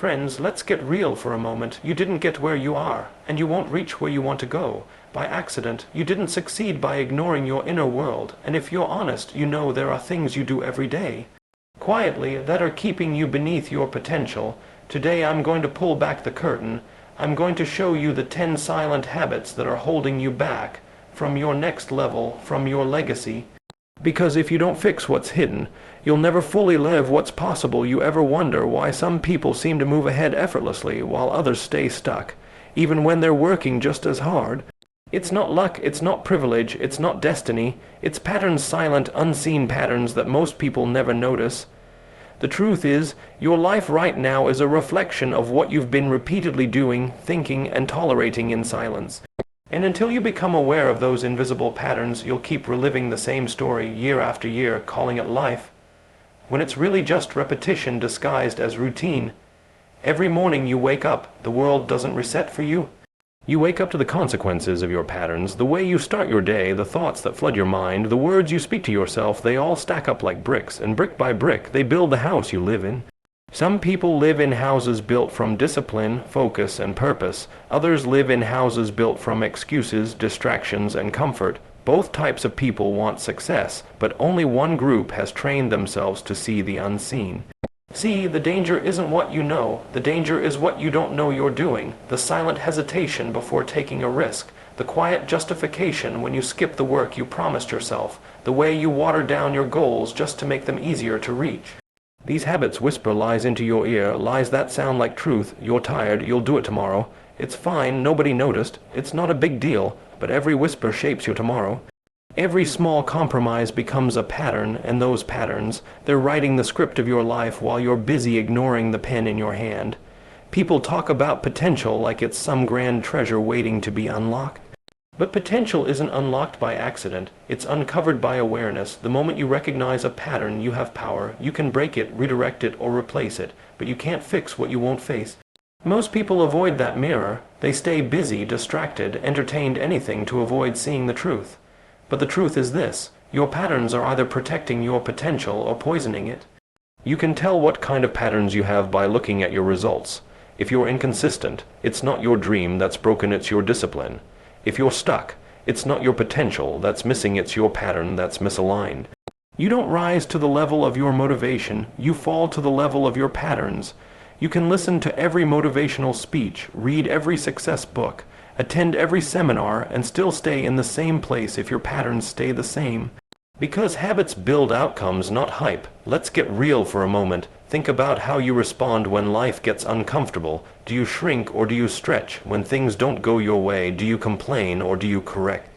Friends, let's get real for a moment. You didn't get where you are, and you won't reach where you want to go by accident. You didn't succeed by ignoring your inner world, and if you're honest, you know there are things you do every day, quietly, that are keeping you beneath your potential. Today I'm going to pull back the curtain. I'm going to show you the 10 silent habits that are holding you back from your next level, from your legacy. Because if you don't fix what's hidden, you'll never fully live what's possible. You ever wonder why some people seem to move ahead effortlessly while others stay stuck, even when they're working just as hard? It's not luck, it's not privilege, it's not destiny. It's patterns, silent, unseen patterns that most people never notice. The truth is, your life right now is a reflection of what you've been repeatedly doing, thinking, and tolerating in silence. And until you become aware of those invisible patterns, you'll keep reliving the same story year after year, calling it life, when it's really just repetition disguised as routine. Every morning you wake up, the world doesn't reset for you. You wake up to the consequences of your patterns, the way you start your day, the thoughts that flood your mind, the words you speak to yourself. They all stack up like bricks, and brick by brick, they build the house you live in. Some people live in houses built from discipline, focus, and purpose. Others live in houses built from excuses, distractions, and comfort. Both types of people want success, but only one group has trained themselves to see the unseen. See, the danger isn't what you know. The danger is what you don't know you're doing. The silent hesitation before taking a risk. The quiet justification when you skip the work you promised yourself. The way you water down your goals just to make them easier to reach. These habits whisper lies into your ear, lies that sound like truth. You're tired, you'll do it tomorrow. It's fine, nobody noticed. It's not a big deal, but every whisper shapes your tomorrow. Every small compromise becomes a pattern, and those patterns, they're writing the script of your life while you're busy ignoring the pen in your hand. People talk about potential like it's some grand treasure waiting to be unlocked. But potential isn't unlocked by accident. It's uncovered by awareness. The moment you recognize a pattern, you have power. You can break it, redirect it, or replace it, but you can't fix what you won't face. Most people avoid that mirror. They stay busy, distracted, entertained anything to avoid seeing the truth. But the truth is this: your patterns are either protecting your potential or poisoning it. You can tell what kind of patterns you have by looking at your results. If you're inconsistent, it's not your dream that's broken, it's your discipline. If you're stuck, it's not your potential that's missing, it's your pattern that's misaligned. You don't rise to the level of your motivation, you fall to the level of your patterns. You can listen to every motivational speech, read every success book, attend every seminar, and still stay in the same place if your patterns stay the same. Because habits build outcomes, not hype. Let's get real for a moment. Think about how you respond when life gets uncomfortable. Do you shrink or do you stretch? When things don't go your way, do you complain or do you correct?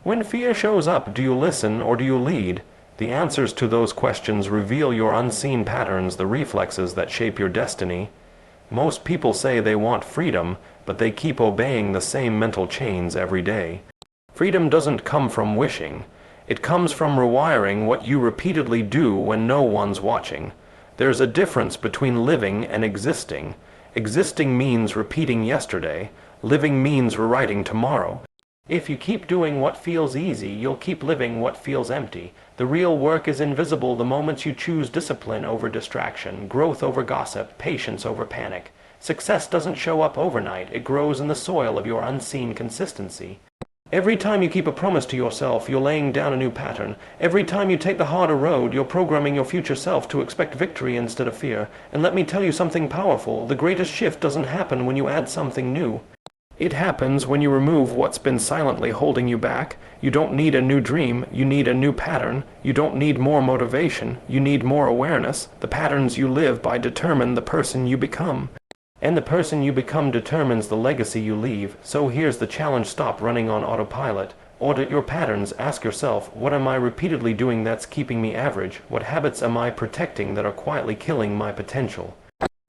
When fear shows up, do you listen or do you lead? The answers to those questions reveal your unseen patterns, the reflexes that shape your destiny. Most people say they want freedom, but they keep obeying the same mental chains every day. Freedom doesn't come from wishing. It comes from rewiring what you repeatedly do when no one's watching. There's a difference between living and existing. Existing means repeating yesterday. Living means rewriting tomorrow. If you keep doing what feels easy, you'll keep living what feels empty. The real work is invisible the moments you choose discipline over distraction, growth over gossip, patience over panic. Success doesn't show up overnight. It grows in the soil of your unseen consistency. Every time you keep a promise to yourself, you're laying down a new pattern. Every time you take the harder road, you're programming your future self to expect victory instead of fear. And let me tell you something powerful. The greatest shift doesn't happen when you add something new. It happens when you remove what's been silently holding you back. You don't need a new dream, you need a new pattern. You don't need more motivation, you need more awareness. The patterns you live by determine the person you become. And the person you become determines the legacy you leave. So here's the challenge: stop running on autopilot. Audit your patterns. Ask yourself, what am I repeatedly doing that's keeping me average? What habits am I protecting that are quietly killing my potential?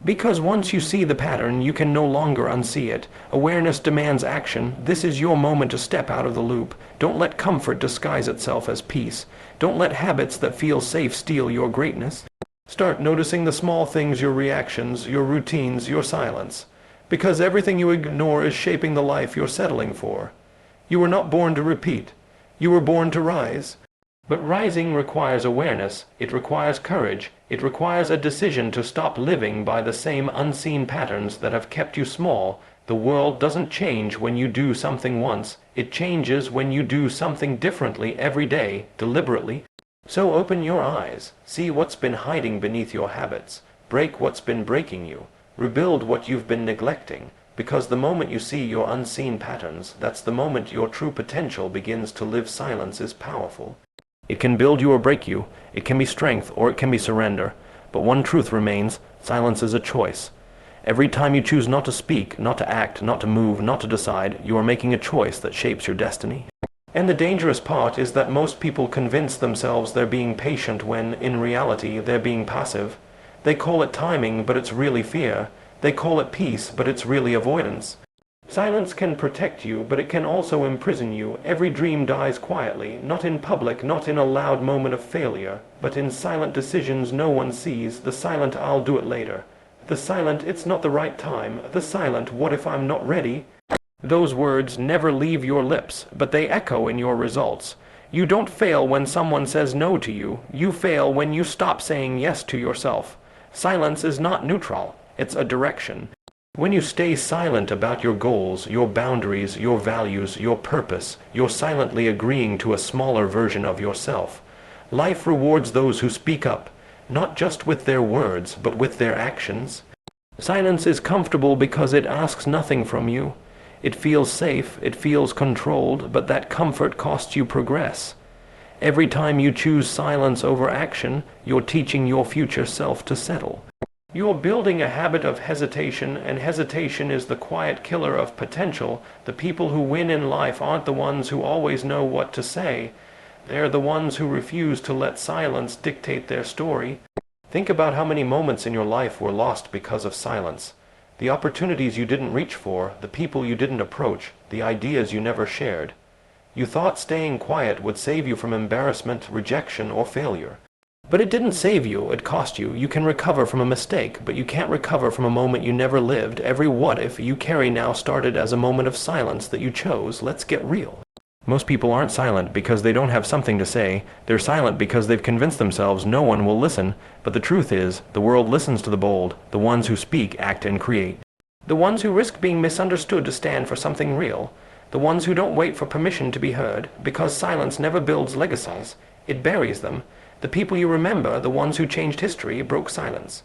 Because once you see the pattern, you can no longer unsee it. Awareness demands action. This is your moment to step out of the loop. Don't let comfort disguise itself as peace. Don't let habits that feel safe steal your greatness. Start noticing the small things, your reactions, your routines, your silence. Because everything you ignore is shaping the life you're settling for. You were not born to repeat. You were born to rise. But rising requires awareness, it requires courage, it requires a decision to stop living by the same unseen patterns that have kept you small. The world doesn't change when you do something once, it changes when you do something differently every day, deliberately. So open your eyes, see what's been hiding beneath your habits, break what's been breaking you, rebuild what you've been neglecting, because the moment you see your unseen patterns, that's the moment your true potential begins to live. Silence is powerful. It can build you or break you, it can be strength or it can be surrender, but one truth remains: silence is a choice. Every time you choose not to speak, not to act, not to move, not to decide, you are making a choice that shapes your destiny. And the dangerous part is that most people convince themselves they're being patient when, in reality, they're being passive. They call it timing, but it's really fear. They call it peace, but it's really avoidance. Silence can protect you, but it can also imprison you. Every dream dies quietly, not in public, not in a loud moment of failure, but in silent decisions no one sees, the silent "I'll do it later," the silent "it's not the right time," the silent "what if I'm not ready?" Those words never leave your lips, but they echo in your results. You don't fail when someone says no to you, you fail when you stop saying yes to yourself. Silence is not neutral, it's a direction. When you stay silent about your goals, your boundaries, your values, your purpose, you're silently agreeing to a smaller version of yourself. Life rewards those who speak up, not just with their words, but with their actions. Silence is comfortable because it asks nothing from you. It feels safe, it feels controlled, but that comfort costs you progress. Every time you choose silence over action, you're teaching your future self to settle. You're building a habit of hesitation, and hesitation is the quiet killer of potential. The people who win in life aren't the ones who always know what to say. They're the ones who refuse to let silence dictate their story. Think about how many moments in your life were lost because of silence. The opportunities you didn't reach for, the people you didn't approach, the ideas you never shared. You thought staying quiet would save you from embarrassment, rejection, or failure. But it didn't save you, it cost you. You can recover from a mistake, but you can't recover from a moment you never lived. Every what if you carry now started as a moment of silence that you chose. Let's get real. Most people aren't silent because they don't have something to say. They're silent because they've convinced themselves no one will listen. But the truth is, the world listens to the bold, the ones who speak, act, and create. The ones who risk being misunderstood to stand for something real. The ones who don't wait for permission to be heard, because silence never builds legacies. It buries them. The people you remember, the ones who changed history, broke silence.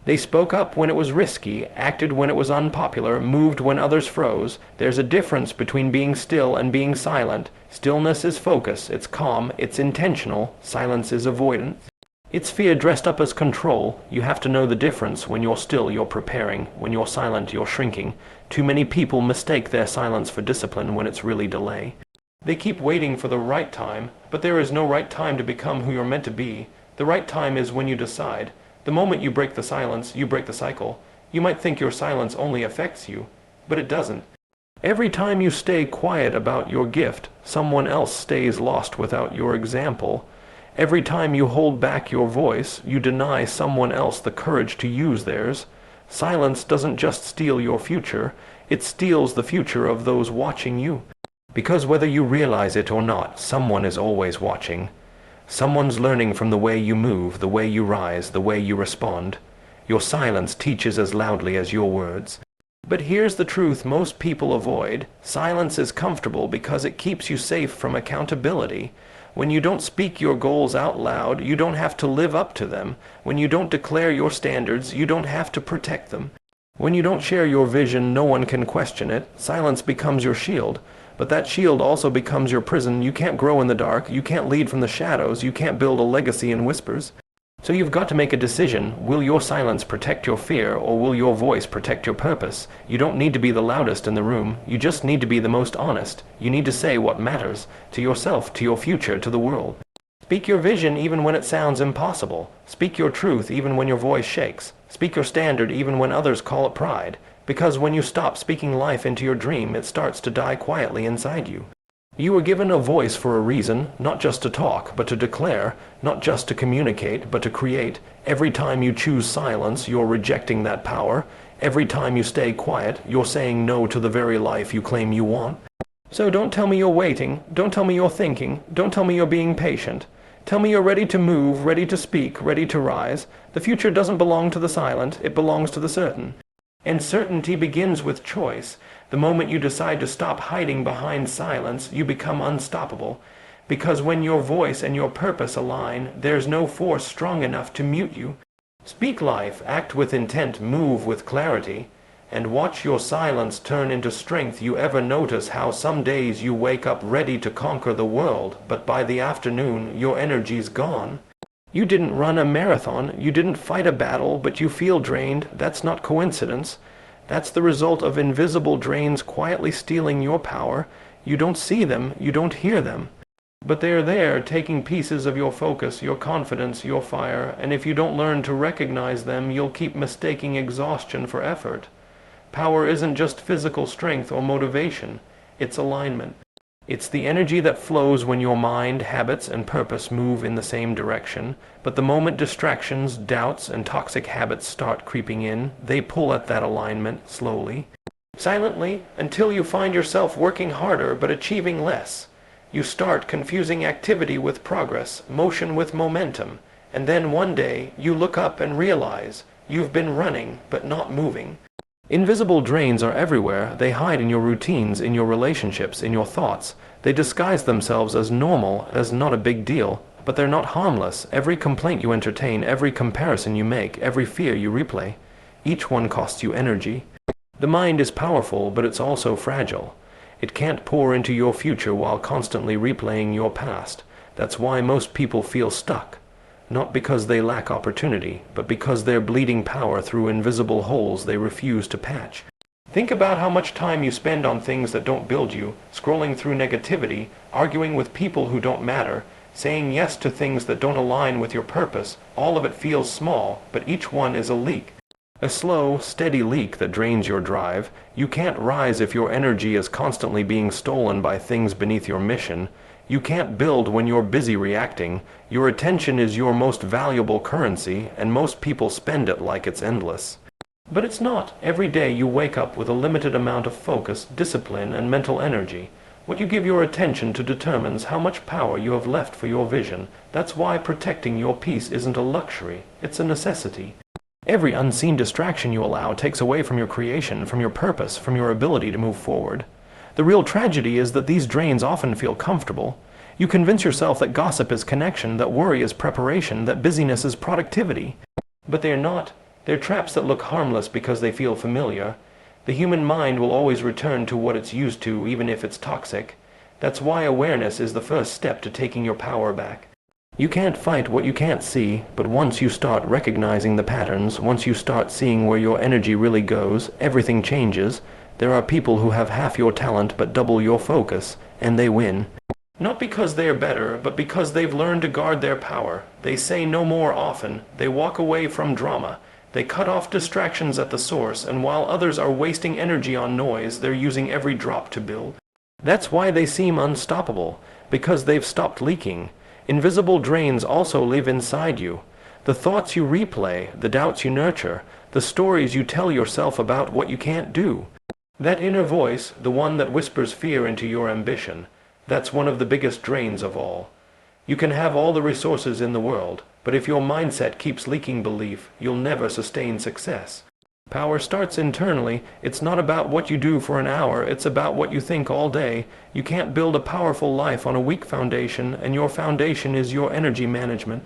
They spoke up when it was risky, acted when it was unpopular, moved when others froze. There's a difference between being still and being silent. Stillness is focus, it's calm, it's intentional. Silence is avoidance. It's fear dressed up as control. You have to know the difference. When you're still, you're preparing. When you're silent, you're shrinking. Too many people mistake their silence for discipline when it's really delay. They keep waiting for the right time, but there is no right time to become who you're meant to be. The right time is when you decide. The moment you break the silence, you break the cycle. You might think your silence only affects you, but it doesn't. Every time you stay quiet about your gift, someone else stays lost without your example. Every time you hold back your voice, you deny someone else the courage to use theirs. Silence doesn't just steal your future, it steals the future of those watching you. Because whether you realize it or not, someone is always watching. Someone's learning from the way you move, the way you rise, the way you respond. Your silence teaches as loudly as your words. But here's the truth most people avoid. Silence is comfortable because it keeps you safe from accountability. When you don't speak your goals out loud, you don't have to live up to them. When you don't declare your standards, you don't have to protect them. When you don't share your vision, no one can question it. Silence becomes your shield. But that shield also becomes your prison. You can't grow in the dark, you can't lead from the shadows, you can't build a legacy in whispers. So you've got to make a decision. Will your silence protect your fear, or will your voice protect your purpose? You don't need to be the loudest in the room, you just need to be the most honest. You need to say what matters, to yourself, to your future, to the world. Speak your vision even when it sounds impossible. Speak your truth even when your voice shakes. Speak your standard even when others call it pride. Because when you stop speaking life into your dream, it starts to die quietly inside you. You were given a voice for a reason, not just to talk, but to declare, not just to communicate, but to create. Every time you choose silence, you're rejecting that power. Every time you stay quiet, you're saying no to the very life you claim you want. So don't tell me you're waiting, don't tell me you're thinking, don't tell me you're being patient. Tell me you're ready to move, ready to speak, ready to rise. The future doesn't belong to the silent, it belongs to the certain. And certainty begins with choice. The moment you decide to stop hiding behind silence, you become unstoppable. Because when your voice and your purpose align, there's no force strong enough to mute you. Speak life, act with intent, move with clarity, and watch your silence turn into strength. You ever notice how some days you wake up ready to conquer the world, but by the afternoon your energy's gone? You didn't run a marathon, you didn't fight a battle, but you feel drained. That's not coincidence. That's the result of invisible drains quietly stealing your power. You don't see them, you don't hear them. But they're there, taking pieces of your focus, your confidence, your fire, and if you don't learn to recognize them, you'll keep mistaking exhaustion for effort. Power isn't just physical strength or motivation, it's alignment. It's the energy that flows when your mind, habits, and purpose move in the same direction, but the moment distractions, doubts, and toxic habits start creeping in, they pull at that alignment slowly, silently, until you find yourself working harder but achieving less. You start confusing activity with progress, motion with momentum, and then one day you look up and realize you've been running but not moving. Invisible drains are everywhere. They hide in your routines, in your relationships, in your thoughts. They disguise themselves as normal, as not a big deal, but they're not harmless. Every complaint you entertain, every comparison you make, every fear you replay, each one costs you energy. The mind is powerful, but it's also fragile. It can't pour into your future while constantly replaying your past. That's why most people feel stuck. Not because they lack opportunity, but because they're bleeding power through invisible holes they refuse to patch. Think about how much time you spend on things that don't build you, scrolling through negativity, arguing with people who don't matter, saying yes to things that don't align with your purpose. All of it feels small, but each one is a leak. A slow, steady leak that drains your drive. You can't rise if your energy is constantly being stolen by things beneath your mission. You can't build when you're busy reacting. Your attention is your most valuable currency, and most people spend it like it's endless. But it's not. Every day you wake up with a limited amount of focus, discipline, and mental energy. What you give your attention to determines how much power you have left for your vision. That's why protecting your peace isn't a luxury, it's a necessity. Every unseen distraction you allow takes away from your creation, from your purpose, from your ability to move forward. The real tragedy is that these drains often feel comfortable. You convince yourself that gossip is connection, that worry is preparation, that busyness is productivity. But they're not. They're traps that look harmless because they feel familiar. The human mind will always return to what it's used to, even if it's toxic. That's why awareness is the first step to taking your power back. You can't fight what you can't see, but once you start recognizing the patterns, once you start seeing where your energy really goes, everything changes. There are people who have half your talent but double your focus, and they win. Not because they are better, but because they've learned to guard their power. They say no more often. They walk away from drama. They cut off distractions at the source, and while others are wasting energy on noise, they're using every drop to build. That's why they seem unstoppable, because they've stopped leaking. Invisible drains also live inside you. The thoughts you replay, the doubts you nurture, the stories you tell yourself about what you can't do. That inner voice, the one that whispers fear into your ambition, that's one of the biggest drains of all. You can have all the resources in the world, but if your mindset keeps leaking belief, you'll never sustain success. Power starts internally. It's not about what you do for an hour, it's about what you think all day. You can't build a powerful life on a weak foundation, and your foundation is your energy management.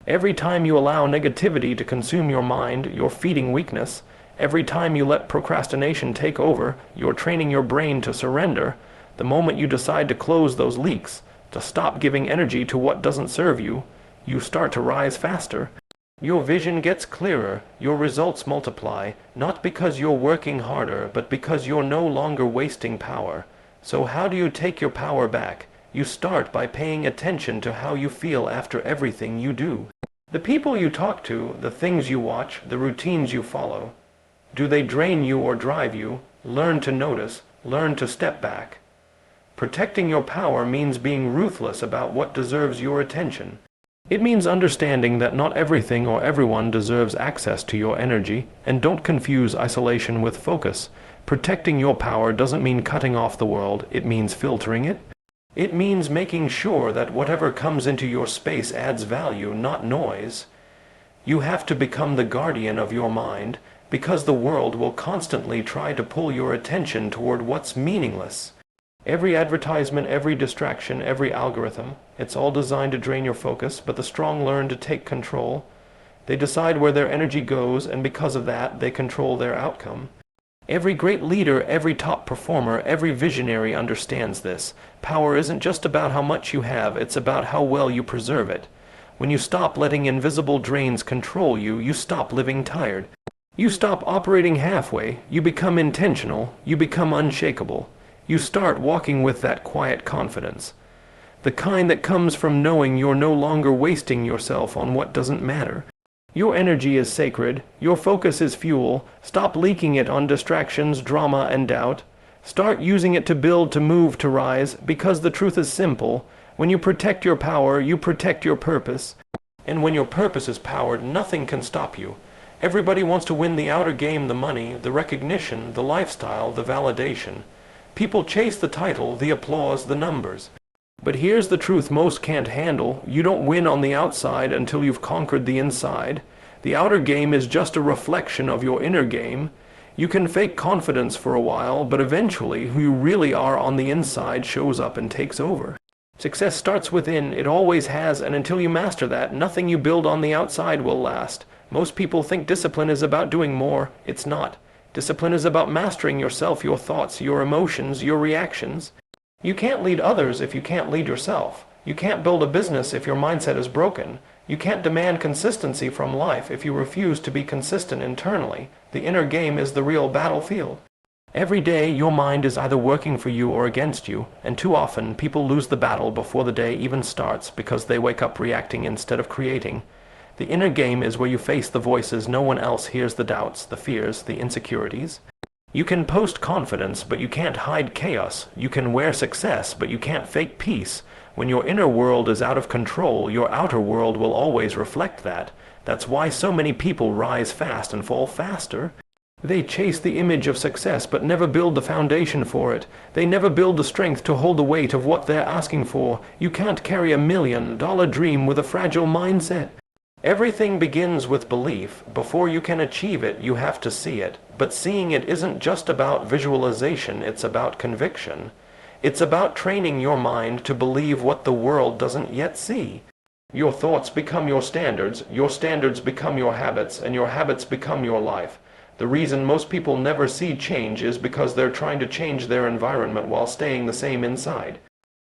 Every time you allow negativity to consume your mind, you're feeding weakness. Every time you let procrastination take over, you're training your brain to surrender. The moment you decide to close those leaks, to stop giving energy to what doesn't serve you, you start to rise faster. Your vision gets clearer, your results multiply, not because you're working harder, but because you're no longer wasting power. So how do you take your power back? You start by paying attention to how you feel after everything you do. The people you talk to, the things you watch, the routines you follow. Do they drain you or drive you? Learn to notice, learn to step back. Protecting your power means being ruthless about what deserves your attention. It means understanding that not everything or everyone deserves access to your energy, and don't confuse isolation with focus. Protecting your power doesn't mean cutting off the world, it means filtering it. It means making sure that whatever comes into your space adds value, not noise. You have to become the guardian of your mind, because the world will constantly try to pull your attention toward what's meaningless. Every advertisement, every distraction, every algorithm, it's all designed to drain your focus, but the strong learn to take control. They decide where their energy goes, and because of that, they control their outcome. Every great leader, every top performer, every visionary understands this. Power isn't just about how much you have, it's about how well you preserve it. When you stop letting invisible drains control you, you stop living tired. You stop operating halfway, you become intentional, you become unshakable. You start walking with that quiet confidence. The kind that comes from knowing you're no longer wasting yourself on what doesn't matter. Your energy is sacred, your focus is fuel. Stop leaking it on distractions, drama, and doubt. Start using it to build, to move, to rise, because the truth is simple. When you protect your power, you protect your purpose. And when your purpose is powered, nothing can stop you. Everybody wants to win the outer game, the money, the recognition, the lifestyle, the validation. People chase the title, the applause, the numbers. But here's the truth most can't handle. You don't win on the outside until you've conquered the inside. The outer game is just a reflection of your inner game. You can fake confidence for a while, but eventually who you really are on the inside shows up and takes over. Success starts within, it always has, and until you master that, nothing you build on the outside will last. Most people think discipline is about doing more. It's not. Discipline is about mastering yourself, your thoughts, your emotions, your reactions. You can't lead others if you can't lead yourself. You can't build a business if your mindset is broken. You can't demand consistency from life if you refuse to be consistent internally. The inner game is the real battlefield. Every day your mind is either working for you or against you, and too often people lose the battle before the day even starts because they wake up reacting instead of creating. The inner game is where you face the voices no one else hears, the doubts, the fears, the insecurities. You can post confidence, but you can't hide chaos. You can wear success, but you can't fake peace. When your inner world is out of control, your outer world will always reflect that. That's why so many people rise fast and fall faster. They chase the image of success, but never build the foundation for it. They never build the strength to hold the weight of what they're asking for. You can't carry $1 million dream with a fragile mindset. Everything begins with belief. Before you can achieve it, you have to see it. But seeing it isn't just about visualization, it's about conviction. It's about training your mind to believe what the world doesn't yet see. Your thoughts become your standards become your habits, and your habits become your life. The reason most people never see change is because they're trying to change their environment while staying the same inside.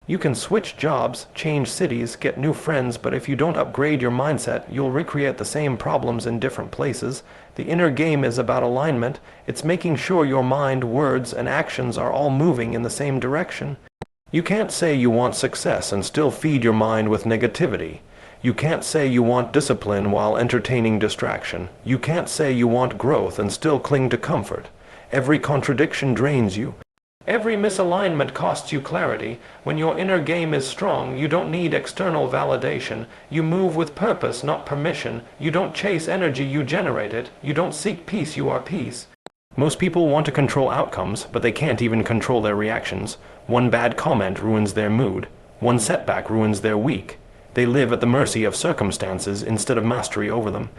You can switch jobs, change cities, get new friends, but if you don't upgrade your mindset, you'll recreate the same problems in different places. The inner game is about alignment. It's making sure your mind, words, and actions are all moving in the same direction. You can't say you want success and still feed your mind with negativity. You can't say you want discipline while entertaining distraction. You can't say you want growth and still cling to comfort. Every contradiction drains you. Every misalignment costs you clarity. When your inner game is strong, you don't need external validation. You move with purpose, not permission. You don't chase energy, you generate it. You don't seek peace, you are peace. Most people want to control outcomes, but they can't even control their reactions. One bad comment ruins their mood. One setback ruins their week. They live at the mercy of circumstances instead of mastery over them.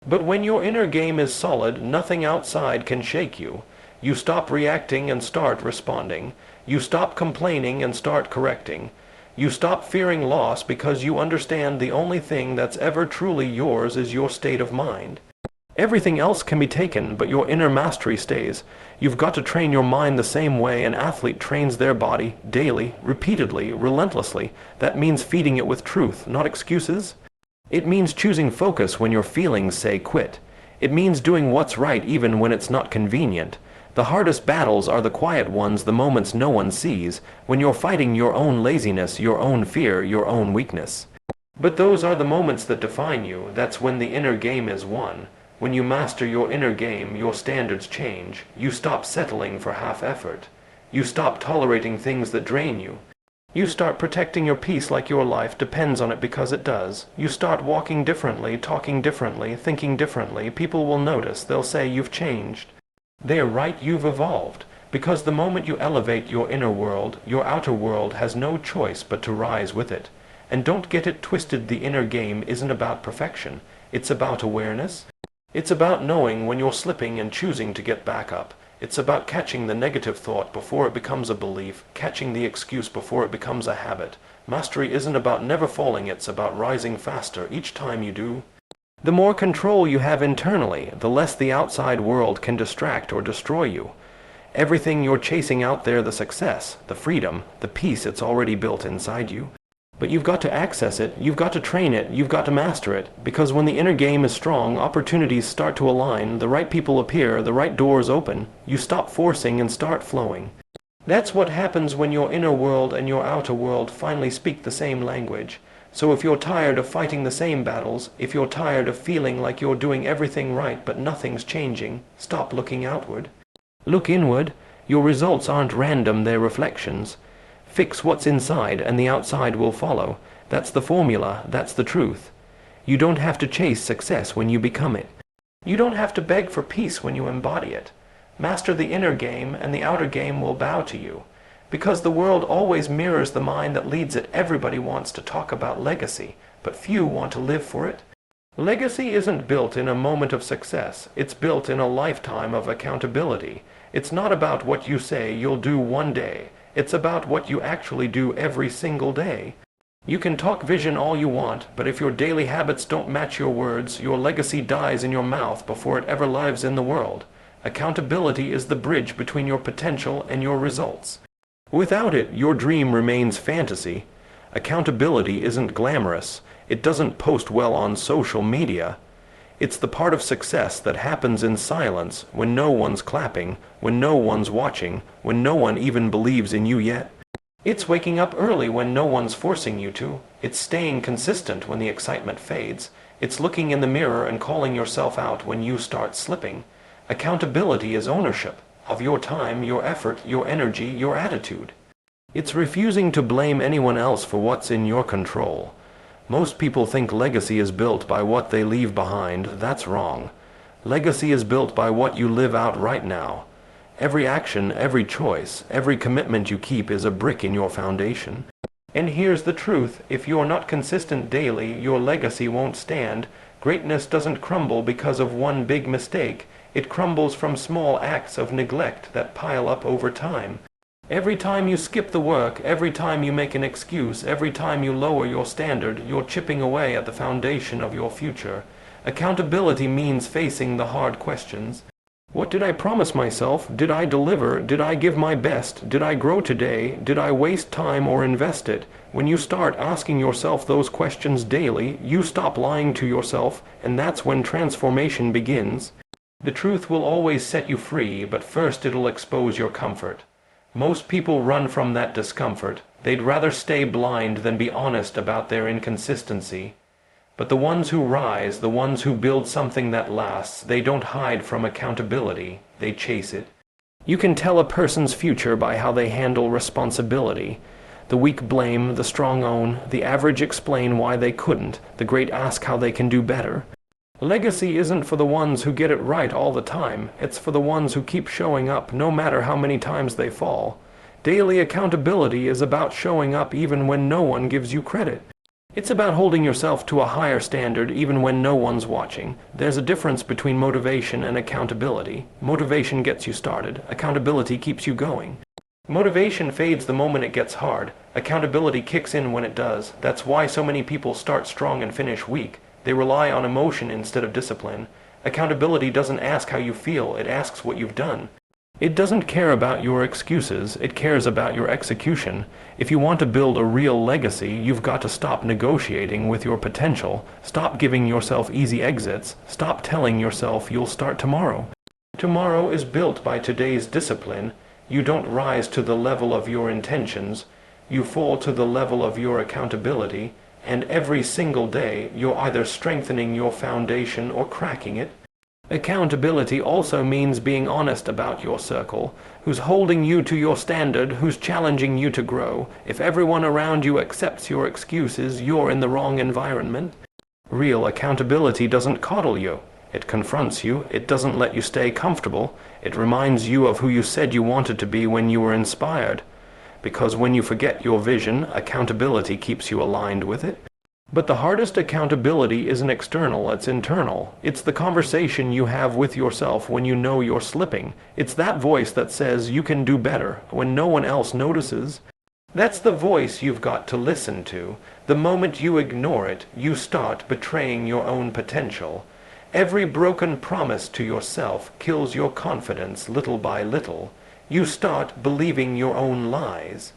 But when your inner game is solid, nothing outside can shake you. You stop reacting and start responding. You stop complaining and start correcting. You stop fearing loss because you understand the only thing that's ever truly yours is your state of mind. Everything else can be taken, but your inner mastery stays. You've got to train your mind the same way an athlete trains their body, daily, repeatedly, relentlessly. That means feeding it with truth, not excuses. It means choosing focus when your feelings say quit. It means doing what's right even when it's not convenient. The hardest battles are the quiet ones, the moments no one sees, when you're fighting your own laziness, your own fear, your own weakness. But those are the moments that define you. That's when the inner game is won. When you master your inner game, your standards change. You stop settling for half effort. You stop tolerating things that drain you. You start protecting your peace like your life depends on it because it does. You start walking differently, talking differently, thinking differently. People will notice. They'll say you've changed. They're right, you've evolved. Because the moment you elevate your inner world, your outer world has no choice but to rise with it. And don't get it twisted, the inner game isn't about perfection. It's about awareness. It's about knowing when you're slipping and choosing to get back up. It's about catching the negative thought before it becomes a belief, catching the excuse before it becomes a habit. Mastery isn't about never falling, it's about rising faster each time you do. The more control you have internally, the less the outside world can distract or destroy you. Everything you're chasing out there, the success, the freedom, the peace, it's already built inside you. But you've got to access it, you've got to train it, you've got to master it, because when the inner game is strong, opportunities start to align, the right people appear, the right doors open, you stop forcing and start flowing. That's what happens when your inner world and your outer world finally speak the same language. So if you're tired of fighting the same battles, if you're tired of feeling like you're doing everything right but nothing's changing, stop looking outward. Look inward. Your results aren't random, they're reflections. Fix what's inside and the outside will follow. That's the formula, that's the truth. You don't have to chase success when you become it. You don't have to beg for peace when you embody it. Master the inner game and the outer game will bow to you. Because the world always mirrors the mind that leads it. Everybody wants to talk about legacy, but few want to live for it. Legacy isn't built in a moment of success. It's built in a lifetime of accountability. It's not about what you say you'll do one day. It's about what you actually do every single day. You can talk vision all you want, but if your daily habits don't match your words, your legacy dies in your mouth before it ever lives in the world. Accountability is the bridge between your potential and your results. Without it, your dream remains fantasy. Accountability isn't glamorous. It doesn't post well on social media. It's the part of success that happens in silence, when no one's clapping, when no one's watching, when no one even believes in you yet. It's waking up early when no one's forcing you to. It's staying consistent when the excitement fades. It's looking in the mirror and calling yourself out when you start slipping. Accountability is ownership of your time, your effort, your energy, your attitude. It's refusing to blame anyone else for what's in your control. Most people think legacy is built by what they leave behind. That's wrong. Legacy is built by what you live out right now. Every action, every choice, every commitment you keep is a brick in your foundation. And here's the truth, if you're not consistent daily, your legacy won't stand. Greatness doesn't crumble because of one big mistake. It crumbles from small acts of neglect that pile up over time. Every time you skip the work, every time you make an excuse, every time you lower your standard, you're chipping away at the foundation of your future. Accountability means facing the hard questions. What did I promise myself? Did I deliver? Did I give my best? Did I grow today? Did I waste time or invest it? When you start asking yourself those questions daily, you stop lying to yourself, and that's when transformation begins. The truth will always set you free, but first it'll expose your comfort. Most people run from that discomfort. They'd rather stay blind than be honest about their inconsistency. But the ones who rise, the ones who build something that lasts, they don't hide from accountability, they chase it. You can tell a person's future by how they handle responsibility. The weak blame, the strong own, the average explain why they couldn't, the great ask how they can do better. Legacy isn't for the ones who get it right all the time. It's for the ones who keep showing up no matter how many times they fall. Daily accountability is about showing up even when no one gives you credit. It's about holding yourself to a higher standard even when no one's watching. There's a difference between motivation and accountability. Motivation gets you started. Accountability keeps you going. Motivation fades the moment it gets hard. Accountability kicks in when it does. That's why so many people start strong and finish weak. They rely on emotion instead of discipline. Accountability doesn't ask how you feel, it asks what you've done. It doesn't care about your excuses, it cares about your execution. If you want to build a real legacy, you've got to stop negotiating with your potential. Stop giving yourself easy exits. Stop telling yourself you'll start tomorrow. Tomorrow is built by today's discipline. You don't rise to the level of your intentions. You fall to the level of your accountability. And every single day, you're either strengthening your foundation or cracking it. Accountability also means being honest about your circle. Who's holding you to your standard, who's challenging you to grow. If everyone around you accepts your excuses, you're in the wrong environment. Real accountability doesn't coddle you. It confronts you. It doesn't let you stay comfortable. It reminds you of who you said you wanted to be when you were inspired. Because when you forget your vision, accountability keeps you aligned with it. But the hardest accountability isn't external, it's internal. It's the conversation you have with yourself when you know you're slipping. It's that voice that says you can do better when no one else notices. That's the voice you've got to listen to. The moment you ignore it, you start betraying your own potential. Every broken promise to yourself kills your confidence little by little. You start believing your own lies.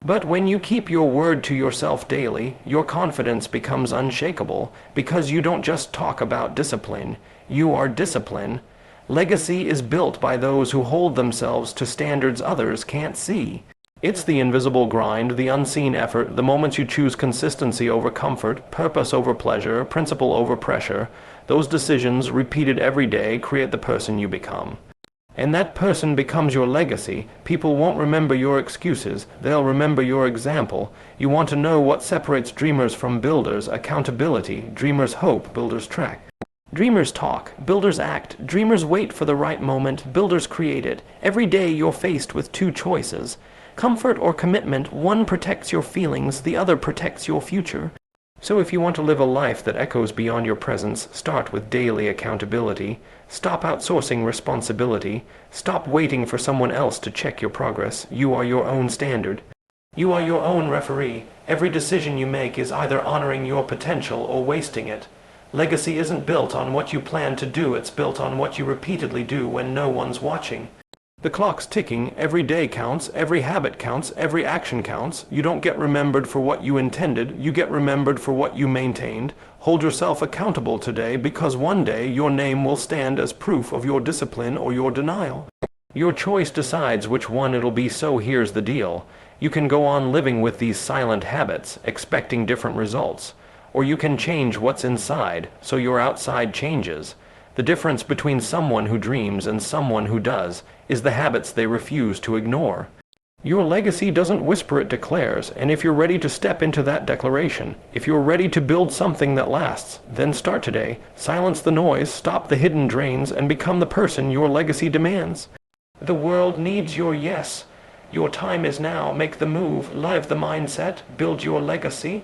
But when you keep your word to yourself daily, your confidence becomes unshakable, because you don't just talk about discipline, you are discipline. Legacy is built by those who hold themselves to standards others can't see. It's the invisible grind, the unseen effort, the moments you choose consistency over comfort, purpose over pleasure, principle over pressure. Those decisions, repeated every day, create the person you become. And that person becomes your legacy. People won't remember your excuses, they'll remember your example. You want to know what separates dreamers from builders: accountability. Dreamers hope, builders track. Dreamers talk, builders act. Dreamers wait for the right moment, builders create it. Every day you're faced with two choices. Comfort or commitment, one protects your feelings, the other protects your future. So if you want to live a life that echoes beyond your presence, start with daily accountability. Stop outsourcing responsibility. Stop waiting for someone else to check your progress. You are your own standard. You are your own referee. Every decision you make is either honoring your potential or wasting it. Legacy isn't built on what you plan to do, it's built on what you repeatedly do when no one's watching. The clock's ticking, every day counts, every habit counts, every action counts. You don't get remembered for what you intended, you get remembered for what you maintained. Hold yourself accountable today, because one day your name will stand as proof of your discipline or your denial. Your choice decides which one it'll be, so here's the deal. You can go on living with these silent habits, expecting different results. Or you can change what's inside, so your outside changes. The difference between someone who dreams and someone who does is the habits they refuse to ignore. Your legacy doesn't whisper, it declares, and if you're ready to step into that declaration, if you're ready to build something that lasts, then start today. Silence the noise, stop the hidden drains, and become the person your legacy demands. The world needs your yes. Your time is now. Make the move, live the mindset, build your legacy.